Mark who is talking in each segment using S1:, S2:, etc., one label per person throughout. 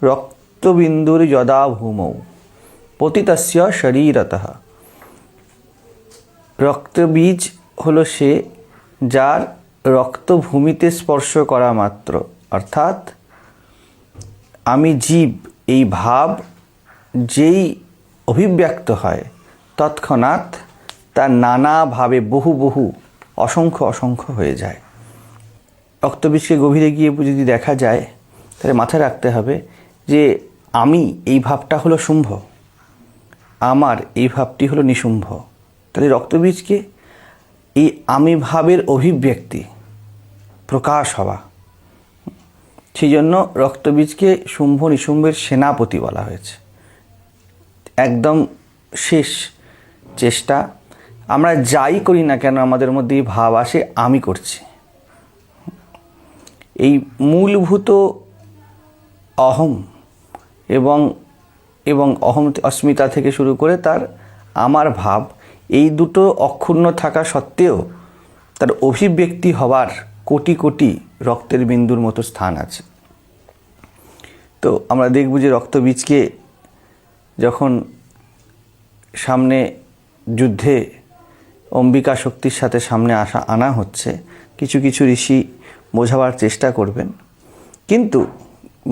S1: রক্তবিন্দুর যদা ভূমৌ পতিতস্য শরীরতঃ। রক্তবীজ হলো সে যার রক্ত ভূমিতে স্পর্শ করা মাত্র, অর্থাৎ আমি জীব এই ভাব যেই অভিব্যক্ত হয় তৎক্ষণাৎ তা নানাভাবে বহু বহু অসংখ্য অসংখ্য হয়ে যায়। রক্তবীজকে গভীরে গিয়ে যদি দেখা যায় তাহলে মাথায় রাখতে হবে যে আমি এই ভাবটা হলো শুম্ভ, আমার এই ভাবটি হলো নিশুম্ভ। তাহলে রক্তবীজকে এই আমি ভাবের অভিব্যক্তি, প্রকাশ হওয়া, সেই জন্য রক্তবীজকে শুম্ভ নিশুম্ভের সেনাপতি বলা হয়েছে। একদম শেষ চেষ্টা, আমরা যাই করি না কেন আমাদের মধ্যে এই ভাব আসে আমি করছি। এই মূলভূত অহম এবং এবং অহম অস্মিতা থেকে শুরু করে তার আমার ভাব, এই দুটো অক্ষুণ্ণ থাকা সত্ত্বেও তার অভিব্যক্তি হওয়ার কোটি কোটি রক্তের বিন্দুর মতো স্থান আছে। তো আমরা দেখব যে রক্তবীজকে যখন সামনে যুদ্ধে অম্বিকা শক্তির সাথে সামনে আনা হচ্ছে, কিছু কিছু ঋষি বোঝাবার চেষ্টা করবেন, কিন্তু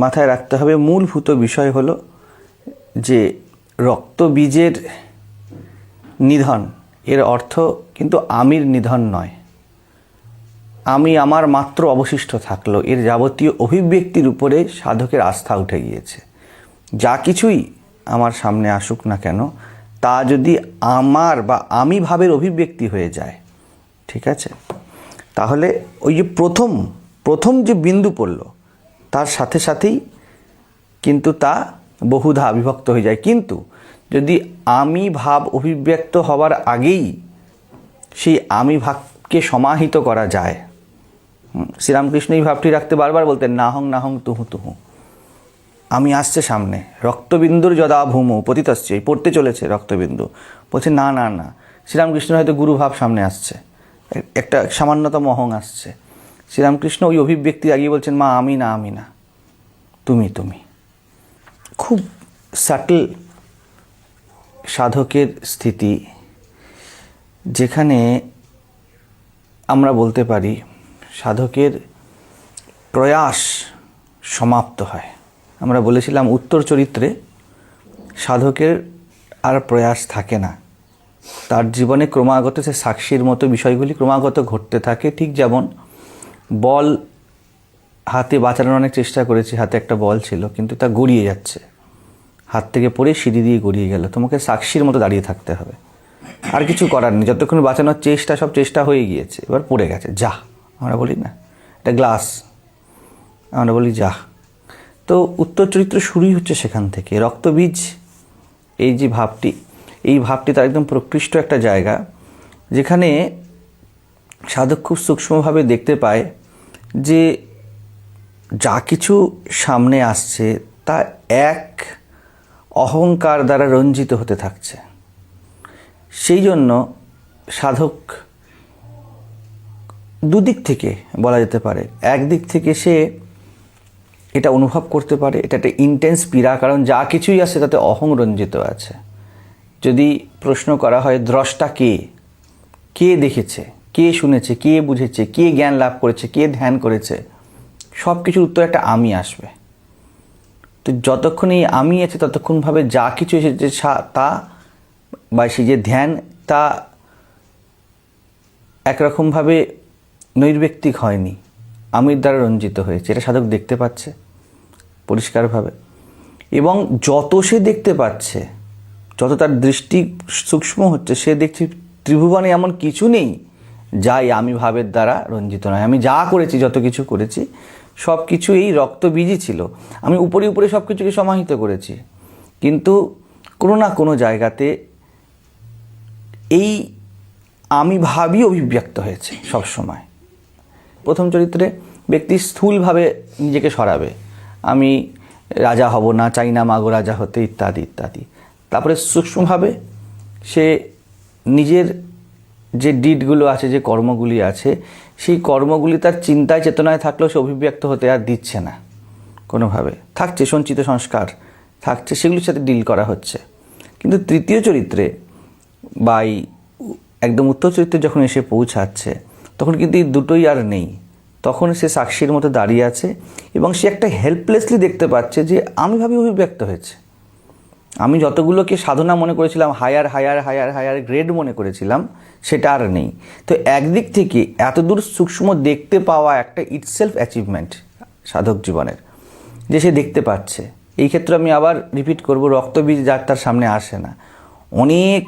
S1: মাথায় রাখতে হবে মূলভূত বিষয় হলো যে রক্তবীজের নিধন এর অর্থ কিন্তু আমির নিধন নয়। আমি আমার মাত্র অবশিষ্ট থাকলো, এর যাবতীয় অভিব্যক্তির উপরে সাধকের আস্থা উঠে গিয়েছে। যা কিছুই আমার সামনে আসুক না কেন তা যদি আমার বা আমি ভাবের অভিব্যক্তি হয়ে যায়, ঠিক আছে, তাহলে ওই যে প্রথম যে বিন্দু পড়ল তার সাথে সাথেই কিন্তু তা বহুধা বিভক্ত হয়ে যায়। কিন্তু যদি আমি ভাব অভিব্যক্ত হওয়ার আগেই সেই আমি ভাবকে সমাহিত করা যায়, শ্রীরামকৃষ্ণ এই ভাবটি রাখতে বারবার বলতেন নাহং নাহং তুহু তুহু, আমি আসছে সামনে, রক্তবিন্দুর যদা ভূমৌ পতিতস্য, এই পড়তে চলেছে রক্তবিন্দু, বলছে না না না, শ্রীরামকৃষ্ণ হয়তো গুরুভাব সামনে আসছে, একটা সামান্যতম অহং আসছে। শ্রীরামকৃষ্ণ ওই অভিব্যক্তির আগে বলছেন মা আমি না, আমি না, তুমি তুমি। খুব সাটল সাধকের স্থিতি, যেখানে আমরা বলতে পারি সাধকের প্রয়াস সমাপ্ত হয়। আমরা বলেছিলাম উত্তর চরিত্রে সাধকের আর প্রয়াস থাকে না, তার জীবনে ক্রমাগত সে সাক্ষীর মতো বিষয়গুলি ক্রমাগত ঘটতে থাকে। ঠিক যেমন বল হাতে বাঁচানোর অনেক চেষ্টা করেছি, হাতে একটা বল ছিল কিন্তু তা গড়িয়ে যাচ্ছে, হাত থেকে পড়ে সিঁড়ি দিয়ে গড়িয়ে গেল, তোমাকে সাক্ষীর মতো দাঁড়িয়ে থাকতে হবে, আর কিছু করার নেই। যতক্ষণ বাঁচানোর চেষ্টা, সব চেষ্টা হয়ে গিয়েছে, এবার পড়ে গেছে, যা, আমরা বলি না, এটা গ্লাস, আমরা বলি যা। তো উত্তর চরিত্র শুরুই হচ্ছে সেখান থেকে। রক্তবীজ এই যে ভাবটি, এই ভাবটি তার একদম প্রকৃষ্ট একটা জায়গা, যেখানে সাধক খুব সূক্ষ্মভাবে দেখতে পায় যে যা কিছু সামনে আসছে তা এক অহংকার দ্বারা রঞ্জিত হতে থাকছে। সেই জন্য সাধক দুদিক থেকে বলা যেতে পারে, একদিক থেকে সে এটা অনুভব করতে পারে, এটা একটা ইন্টেন্স পীড়া, কারণ যা কিছুই আছে তাতে অহং রঞ্জিত আছে। যদি প্রশ্ন করা হয় দ্রষ্টা কে, কে দেখেছে, কে শুনেছে, কে বুঝেছে, কে জ্ঞান লাভ করেছে, কে ধ্যান করেছে, সব কিছুর উত্তর একটা আমি আসবে। তো যতক্ষণ এই আমি আছে ততক্ষণভাবে যা কিছু এসেছে তা বা সেই যে ধ্যান তা একরকমভাবে নৈর্ব্যক্তিক হয়নি, আমির দ্বারা রঞ্জিত হয়েছে। এটা সাধক দেখতে পাচ্ছে পরিষ্কারভাবে, এবং যত সে দেখতে পাচ্ছে, যত তার দৃষ্টি সূক্ষ্ম হচ্ছে, সে দেখছে ত্রিভুবনে এমন কিছু নেই যাই আমি ভাবের দ্বারা রঞ্জিত নয়। আমি যা করেছি, যত কিছু করেছি, সব কিছু এই রক্তবীজই ছিল। আমি উপরে উপরে সব কিছুকে সমাহিত করেছি, কিন্তু কোনো না কোনো জায়গাতে এই আমি ভাবই অভিব্যক্ত হয়েছে সবসময়। প্রথম চরিত্রে ব্যক্তি স্থূলভাবে নিজেকে সরাবে, আমি রাজা হব না, চাই না মাগো রাজা হতে, ইত্যাদি ইত্যাদি। তারপরে সূক্ষ্মভাবে সে নিজের যে ডিডগুলো আছে, যে কর্মগুলি আছে, সেই কর্মগুলি তার চিন্তায় চেতনায় থাকলেও সে অভিব্যক্ত হতে আর দিচ্ছে না। কোনোভাবে থাকছে, সঞ্চিত সংস্কার থাকছে, সেগুলির সাথে ডিল করা হচ্ছে। কিন্তু তৃতীয় চরিত্রে বা এই একদম উত্তর চরিত্রে যখন এসে পৌঁছাচ্ছে, তখন কিন্তু এই দুটোই আর নেই। তখন সে সাক্ষীর মতো দাঁড়িয়ে আছে এবং সে একটা হেল্পলেসলি দেখতে পাচ্ছে যে আমিভাবে অভিব্যক্ত হয়েছে। আমি যতগুলোকে সাধনা মনে করেছিলাম, higher higher higher higher grade মনে করেছিলাম, সেটা আর নেই। তো একদিক থেকে এতদূর সূক্ষ্ম দেখতে পাওয়া একটা ইটসেলফ অ্যাচিভমেন্ট সাধক জীবনের, যে সে দেখতে পাচ্ছে। এই ক্ষেত্রে আমি আবার রিপিট করব, রক্তবীজ যার তার সামনে আসে না, অনেক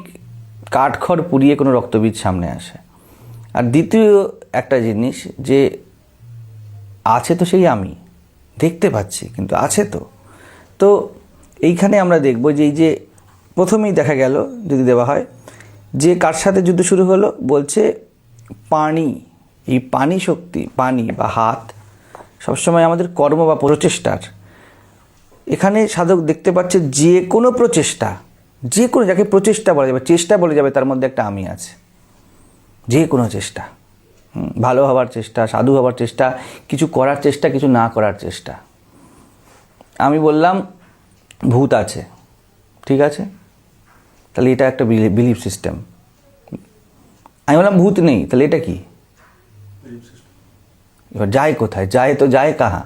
S1: কাঠখড় পুড়িয়ে কোনো রক্তবীজ সামনে আসে। আর দ্বিতীয় একটা জিনিস যে আছে তো সেই আমি দেখতে পাচ্ছি, কিন্তু আছে তো। তো এইখানে আমরা দেখব যে এই যে প্রথমেই দেখা গেল, যদি দেওয়া হয় যে কার সাথে যুদ্ধ শুরু হলো, বলছে পানি। এই পানি শক্তি, পানি বা হাত সবসময় আমাদের কর্ম বা প্রচেষ্টার, এখানে সাধক দেখতে পাচ্ছে যে কোনো প্রচেষ্টা, যে কোনো, যাকে প্রচেষ্টা বলা যাবে, চেষ্টা বলে যাবে, তার মধ্যে একটা আমি আছে। যে কোনো চেষ্টা, ভালো হওয়ার চেষ্টা, সাধু হওয়ার চেষ্টা, কিছু করার চেষ্টা, কিছু না করার চেষ্টা। আমি বললাম ভূত আছে, ঠিক আছে, তাহলে এটা একটা বিলিফ সিস্টেম। আমি বললাম ভূত নেই, তাহলে এটা কি? এবার যায় কোথায়? যায় তো যায় কাহা?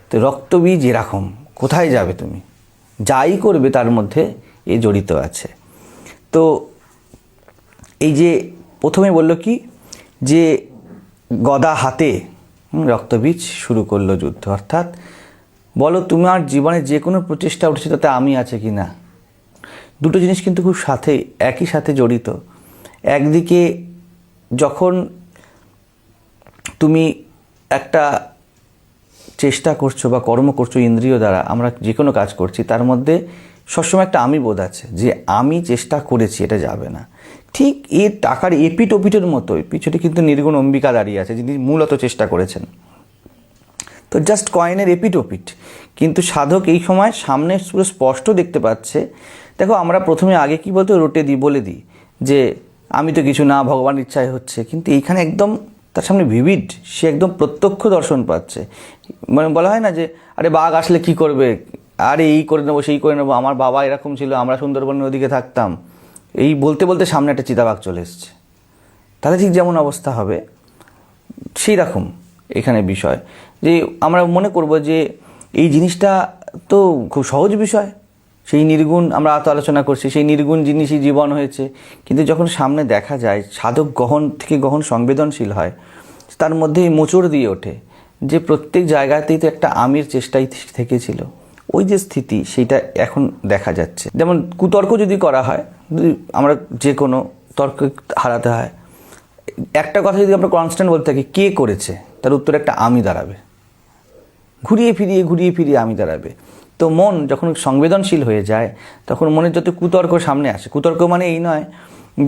S1: তো রক্তবীজ এরকম, কোথায় যাবে তুমি? যাই করবে তার মধ্যে এ জড়িত আছে। তো এই যে প্রথমে বলল কি, যে গদা হাতে রক্তবীজ শুরু করলো যুদ্ধ। অর্থাৎ বলো তোমার জীবনে যে কোনো প্রচেষ্টা উঠেছে তাতে আমি আছে কি না। দুটো জিনিস কিন্তু খুব সাথে, একই সাথে জড়িত। একদিকে যখন তুমি একটা চেষ্টা করছো বা কর্ম করছো ইন্দ্রিয় দ্বারা, আমরা যে কোনো কাজ করছি, তার মধ্যে সবসময় একটা আমি বোধ আছে যে আমি চেষ্টা করেছি, এটা যাবে না। ঠিক এ টাকার এপিট ওপিটের মতোই পিছনে কিন্তু নির্গুণ অম্বিকা দাঁড়িয়ে আছে, যিনি মূলত চেষ্টা করেছেন। তো জাস্ট কয়েনের এপিট ওপিট, কিন্তু সাধক এই সময় সামনে পুরো স্পষ্ট দেখতে পাচ্ছে। দেখো আমরা প্রথমে আগে কি বলতো, রোটে দিই, বলে দিই যে আমি তো কিছু না, ভগবান ইচ্ছায় হচ্ছে। কিন্তু এইখানে একদম তার সামনে ভিভিড, সে একদম প্রত্যক্ষ দর্শন পাচ্ছে। মানে বলা হয় না যে আরে বাঘ আসলে কি করবে, আরে এই করে নেবো, সেই করে নেবো, আমার বাবা এরকম ছিল, আমরা সুন্দরবনের ওদিকে থাকতাম, এই বলতে বলতে সামনে একটা চিতাবাঘ চলে এসছে। তাহলে ঠিক যেমন অবস্থা হবে, সেই রকম এখানে বিষয় যে আমরা মনে করব যে এই জিনিসটা তো খুব সহজ বিষয়, সেই নির্গুণ আমরা এত আলোচনা করছি, সেই নির্গুণ জিনিসই জীবন হয়েছে। কিন্তু যখন সামনে দেখা যায়, সাধক গহন থেকে গহন সংবেদনশীল হয়, তার মধ্যে মোচড় দিয়ে ওঠে যে প্রত্যেক জায়গাতেই তো একটা আমির চেষ্টাই থেকেছিল। ওই যে স্থিতি, সেইটা এখন দেখা যাচ্ছে। যেমন কুতর্ক যদি করা হয়, আমরা যে কোনো তর্ক হারাতে হয়, একটা কথা যদি আমরা কনস্ট্যান্ট বলতে থাকি কে করেছে, তার উত্তরে একটা আমি দাঁড়াবে, ঘুরিয়ে ফিরিয়ে আমি দাঁড়াবে। তো মন যখন সংবেদনশীল হয়ে যায়, তখন মনের যত কুতর্ক সামনে আসে, কুতর্ক মানে এই নয়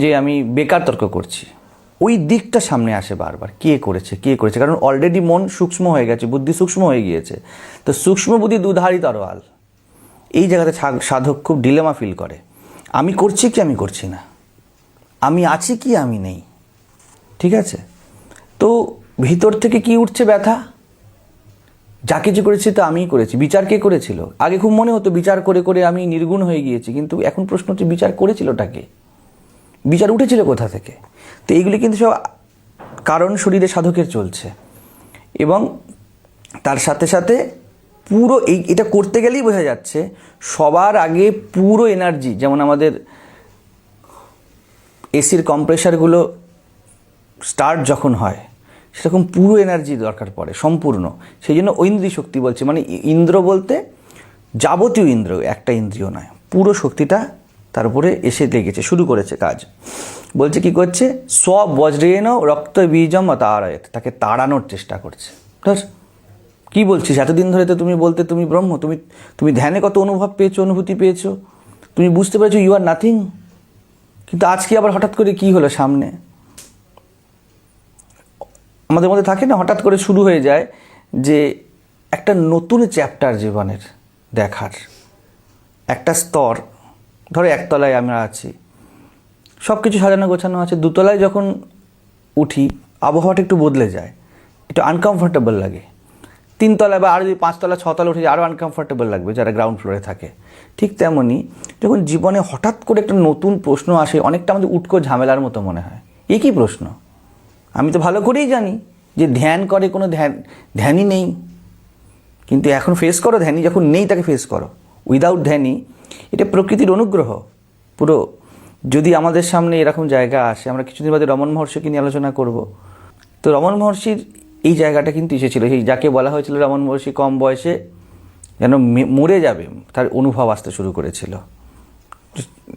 S1: যে আমি বেকার তর্ক করছি, ওই দিকটা সামনে আসে বারবার, কে করেছে, কারণ অলরেডি মন সূক্ষ্ম হয়ে গেছে, বুদ্ধি সূক্ষ্ম হয়ে গিয়েছে। তো সূক্ষ্ম বুদ্ধি দুধারী তরোয়াল, এই জায়গাতে সাধক খুব ডিলেমা ফিল করে, আমি করছি কি আমি করছি না, আমি আছি কি আমি নেই। ঠিক আছে, তো ভিতর থেকে কি উঠছে ব্যথা, যা কিছু করেছি তো আমিই করেছি। বিচার কে করেছিল? আগে খুব মনে হতো বিচার করে করে আমি নির্গুণ হয়ে গিয়েছি, কিন্তু এখন প্রশ্ন হচ্ছে বিচার করেছিলটাকে, বিচার উঠেছিল কোথা থেকে? তো এইগুলি কিন্তু সব কারণ শরীরে সাধকের চলছে, এবং তার সাথে সাথে পুরো এটা করতে গেলেই বোঝা যাচ্ছে সবার আগে পুরো এনার্জি, যেমন আমাদের এসির কম্প্রেসারগুলো স্টার্ট যখন হয়, সেরকম পুরো এনার্জি দরকার পড়ে সম্পূর্ণ। সেই জন্য ঐন্দ্রিয় শক্তি বলছে, মানে ইন্দ্র বলতে যাবতীয় ইন্দ্র, একটা ইন্দ্রিয় নয়, পুরো শক্তিটা তার উপরে এসে লেগেছে, শুরু করেছে কাজ। বলছে কি করছে, বজ্রেন রক্ত বীজম তাড়ায়ত, তাকে তাড়ানোর চেষ্টা করছে। ধর কি বলছিস, এতদিন ধরে তো তুমি বলতে তুমি ব্রহ্ম, তুমি ধ্যানে কত অনুভব পেয়েছো, অনুভূতি পেয়েছো, তুমি বুঝতে পেরেছো ইউ আর নাথিং, কিন্তু আজকে আবার হঠাৎ করে কি হলো সামনে? আমাদের মধ্যে থাকে না, হঠাৎ করে শুরু হয়ে যায় যে একটা নতুন চ্যাপ্টার জীবনের দেখার একটা স্তর। ধরো একতলায় আমরা আছি, সব কিছু সাজানো গোছানো আছে, দুতলায় যখন উঠি আবহাওয়াটা একটু বদলে যায়, একটু আনকমফোর্টেবল লাগে। 3 তলা বা আরও যদি 5 তলা 6 তলা উঠে আরও আনকমফর্টেবল লাগবে যারা গ্রাউন্ড ফ্লোরে থাকে। ঠিক তেমনই যখন জীবনে হঠাৎ করে একটা নতুন প্রশ্ন আসে, অনেকটা আমাদের উটকো ঝামেলার মতো মনে হয়। এ কী প্রশ্ন? আমি তো ভালো করেই জানি যে ধ্যান করে কোনো ধ্যানই নেই, কিন্তু এখন ফেস করো। ধ্যানই যখন নেই তাকে ফেস করো। উইদাউট ধ্যানই, এটা প্রকৃতির অনুগ্রহ পুরো। যদি আমাদের সামনে এরকম জায়গা আসে, আমরা কিছুদিন বাদে রমণ মহর্ষিকে নিয়ে আলোচনা করব। তো রমণ মহর্ষির এই জায়গাটা কিন্তু এসেছিল, সেই যাকে বলা হয়েছিল রমণ মহর্ষি কম বয়সে যেন মরে যাবে তার অনুভব আসতে শুরু করেছিল।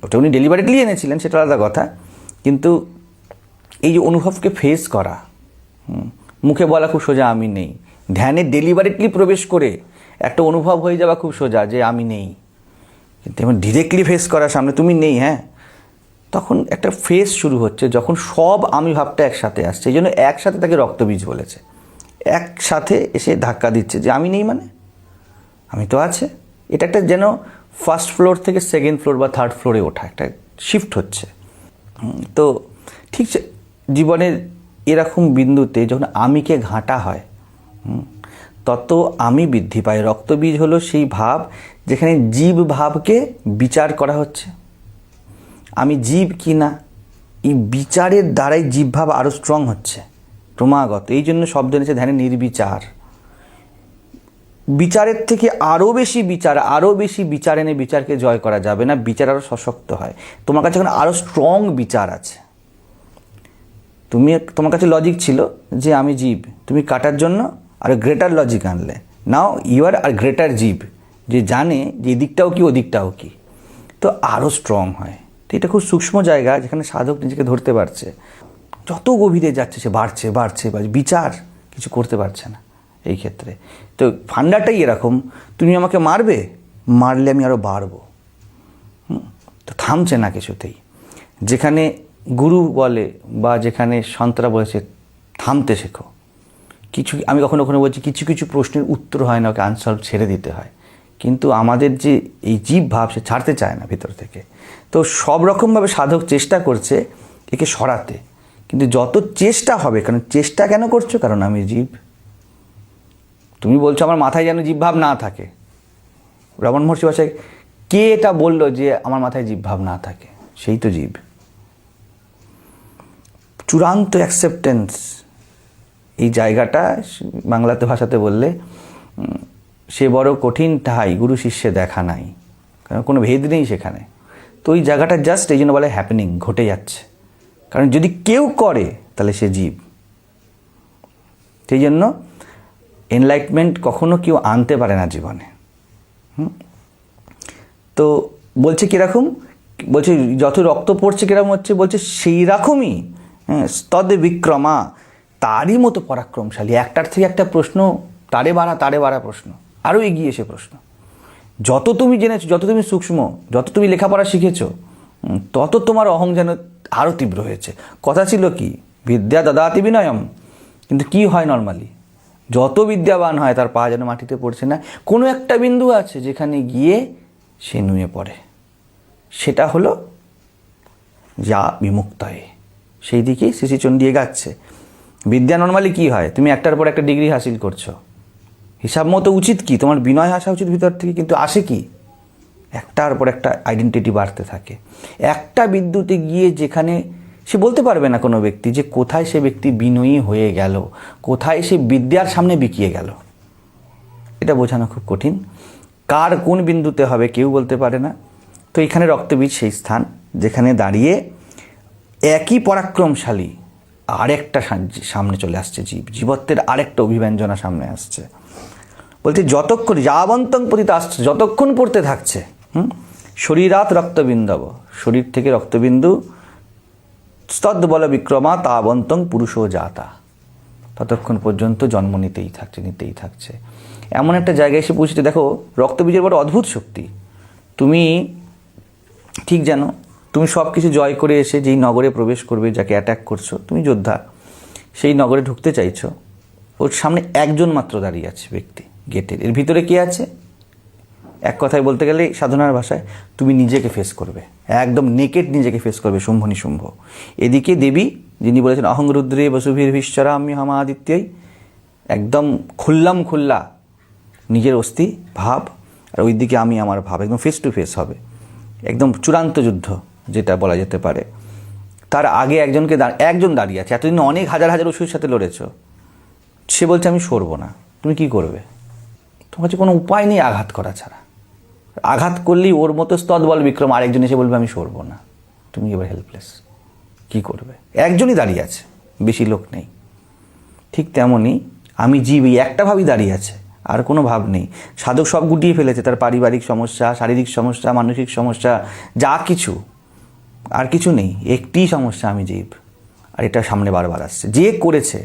S1: ওটা উনি ডেলিভারেটলি এনেছিলেন, সেটা আলাদা কথা, কিন্তু এই যে অনুভবকে ফেস করা, মুখে বলা খুব সোজা আমি নেই, ধ্যানে ডেলিভারেটলি প্রবেশ করে একটা অনুভব হয়ে যাওয়া খুব সোজা যে আমি নেই, কিন্তু এবার ডিরেক্টলি ফেস করা সামনে তুমি নেই, হ্যাঁ, তখন একটা ফেস শুরু হচ্ছে যখন সব আমি ভাবটা একসাথে আসছে। এই জন্য একসাথে তাকে রক্তবীজ বলেছে। একসাথে এসে ধাক্কা দিচ্ছে যে আমি নেই মানে আমি তো আছে। এটা একটা যেন ফার্স্ট ফ্লোর থেকে সেকেন্ড ফ্লোর বা থার্ড ফ্লোরে ওঠা, একটা শিফট হচ্ছে। তো ঠিক জীবনের এরকম বিন্দুতে যখন আমিকে ঘাঁটা হয়, তত আমি বৃদ্ধি পায়। রক্তবীজ হলো সেই ভাব যেখানে জীব ভাবকে বিচার করা হচ্ছে। আমি জীব কি না, এই বিচারের দ্বারাই জীব ভাব আরও স্ট্রং হচ্ছে ক্রমাগত। এই জন্য শব্দ এনেছে ধ্যানে নির্বিচার। বিচারের থেকে আরও বেশি বিচার এনে বিচারকে জয় করা যাবে না। বিচার আরও সশক্ত হয়। তোমার কাছে এখন আরও স্ট্রং বিচার আছে। তোমার কাছে লজিক ছিল যে আমি জীব, তুমি কাটার জন্য আর গ্রেটার লজিক আনলে। নাও ইউ আর গ্রেটার জীব, যে জানে যে এদিকটাও কি ওদিকটাও কি, তো আরও স্ট্রং হয়। তো এটা খুব সূক্ষ্ম জায়গা যেখানে সাধক নিজেকে ধরতে পারছে। যত গভীরে যাচ্ছে সে বাড়ছে, বিচার কিছু করতে পারছে না এই ক্ষেত্রে। তো ফান্ডাটাই এরকম, তুমি আমাকে মারলে আমি আরও বাড়বো। তো থামছে না কিছুতেই। যেখানে গুরু বলে বা যেখানে সন্তরা বলেছে থামতে শেখো, আমি কখনো বলছি কিছু প্রশ্নের উত্তর হয় না, ওকে আনসলভ ছেড়ে দিতে হয়। কিন্তু আমাদের যে এই জীব ভাব সে ছাড়তে চায় না ভিতর থেকে। তো সব রকমভাবে সাধক চেষ্টা করছে একে সরাতে, কিন্তু যত চেষ্টা হবে, কারণ চেষ্টা কেন করছো? কারণ আমি জীব। তুমি বলছো আমার মাথায় যেন জীব ভাব না থাকে। রমণ মহর্ষি ভাষায় কে এটা বললো যে আমার মাথায় জীব ভাব না থাকে? সেই তো জীব। চূড়ান্ত অ্যাকসেপ্টেন্স, এই জায়গাটা বাংলাতে ভাষাতে বললে সে বড় কঠিন ঠাই গুরু শিষ্যে দেখা নাই, কারণ কোনো ভেদ নেই সেখানে। তো ওই জায়গাটা জাস্ট এই জন্য বলে হ্যাপেনিং, ঘটে যাচ্ছে। কারণ যদি কেউ করে তাহলে সে জীব। সেই জন্য এনলাইটমেন্ট কখনো কেউ আনতে পারে না জীবনে। তো বলছে কীরকম, বলছে যত রক্ত পড়ছে কীরকম হচ্ছে, বলছে সেই রকমই স্তদে বিক্রমা, তারই মতো পরাক্রমশালী। একটার থেকে একটা প্রশ্ন, তারে বাড়া প্রশ্ন, আরও এগিয়ে এসে প্রশ্ন। যত তুমি জেনেছো, যত তুমি সূক্ষ্ম, যত তুমি লেখাপড়া শিখেছো, তত তোমার অহং যেন আরও তীব্র হয়েছে। কথা ছিল কি, বিদ্যা দদাতি বিনয়ম, কিন্তু কি হয় নর্মালি, যত বিদ্যাবান হয় তার পা যেন মাটিতে পড়ছে না। কোনো একটা বিন্দু আছে যেখানে গিয়ে সে নুয়ে পড়ে, সেটা হলো যা বিমুক্তয়ে, সেই দিকেই শ্রীচণ্ডী এগাচ্ছে। বিদ্যা নর্মালি কি হয়, তুমি একটার পর একটা ডিগ্রি হাসিল করছো, হিসাব মতো উচিত কি, তোমার বিনয় আসা উচিত ভিতর থেকে, কিন্তু আসে কি, একটার পর একটা আইডেন্টিটি বাড়তে থাকে। একটা বিদ্যুতে গিয়ে যেখানে সে বলতে পারবে না কোনো ব্যক্তি যে কোথায় সে ব্যক্তি বিনয়ী হয়ে গেল, কোথায় সে বিদ্যার সামনে বিকিয়ে গেল, এটা বোঝানো খুব কঠিন। কার কোন বিন্দুতে হবে কেউ বলতে পারে না। তো এখানে রক্তবীজ সেই স্থান যেখানে দাঁড়িয়ে একই পরাক্রমশালী আরেকটা সামনে চলে আসছে, জীবত্বের আরেকটা অভিব্যঞ্জনা সামনে আসছে। বলতে যতক্ষণ যাবন্তং পতিত আসছে, যতক্ষণ পড়তে থাকছে, শরীরাত রক্তবিন্দব, শরীর থেকে রক্তবিন্দু, স্তদ বল বিক্রমা তাবন্তং পুরুষও জাতা, ততক্ষণ পর্যন্ত জন্ম নিতেই থাকছে। এমন একটা জায়গায় এসে পৌঁছতে, দেখো রক্তবীজের বড় অদ্ভুত শক্তি। তুমি ঠিক জানো, তুমি সব কিছু জয় করে এসে যেই নগরে প্রবেশ করবে, যাকে অ্যাটাক করছো, তুমি যোদ্ধা, সেই নগরে ঢুকতে চাইছো, ওর সামনে একজন মাত্র দাঁড়িয়ে আছে ব্যক্তি গেটের। এর ভিতরে কে আছে? এক কথায় বলতে গেলে সাধনার ভাষায় তুমি নিজেকে ফেস করবে, একদম নেকেড নিজেকে ফেস করবে, শুম্ভ নিশুম্ভ। এদিকে দেবী যিনি বলেছেন অহং রুদ্রে বসুভীর ভীশ্বরা আমি হামা আদিত্যই, একদম খোল্লা নিজের অস্থি ভাব, আর ওই দিকে আমি আমার ভাব, একদম ফেস টু ফেস হবে, একদম চূড়ান্ত যুদ্ধ যেটা বলা যেতে পারে। তার আগে একজন দাঁড়িয়ে আছে, এতদিন অনেক হাজার অসুরের সাথে লড়েছ, সে বলছে আমি সরবো না। তুমি কি করবে? তোমার কাছে কোনো উপায় নেই আঘাত করা ছাড়া। আঘাত করলেই ওর মতো স্তৎবল বিক্রম আরেকজন এসে বলবে আমি সরবো না। তুমি এবার হেল্পলেস, কি করবে? একজনই দাঁড়িয়ে আছে, বেশি লোক নেই। ঠিক তেমনই আমি জীব, এই একটা ভাবই দাঁড়িয়ে আছে, আর কোনো ভাব নেই। সাধক সব গুটিয়ে ফেলেছে, তার পারিবারিক সমস্যা, শারীরিক সমস্যা, মানসিক সমস্যা, যা কিছু, আর কিছু নেই। একটি সমস্যা, আমি জীব, আর এটা সামনে বারবার আসছে। যে করেছে,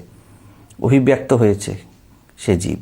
S1: অভিব্যক্ত হয়েছে, সে জীব।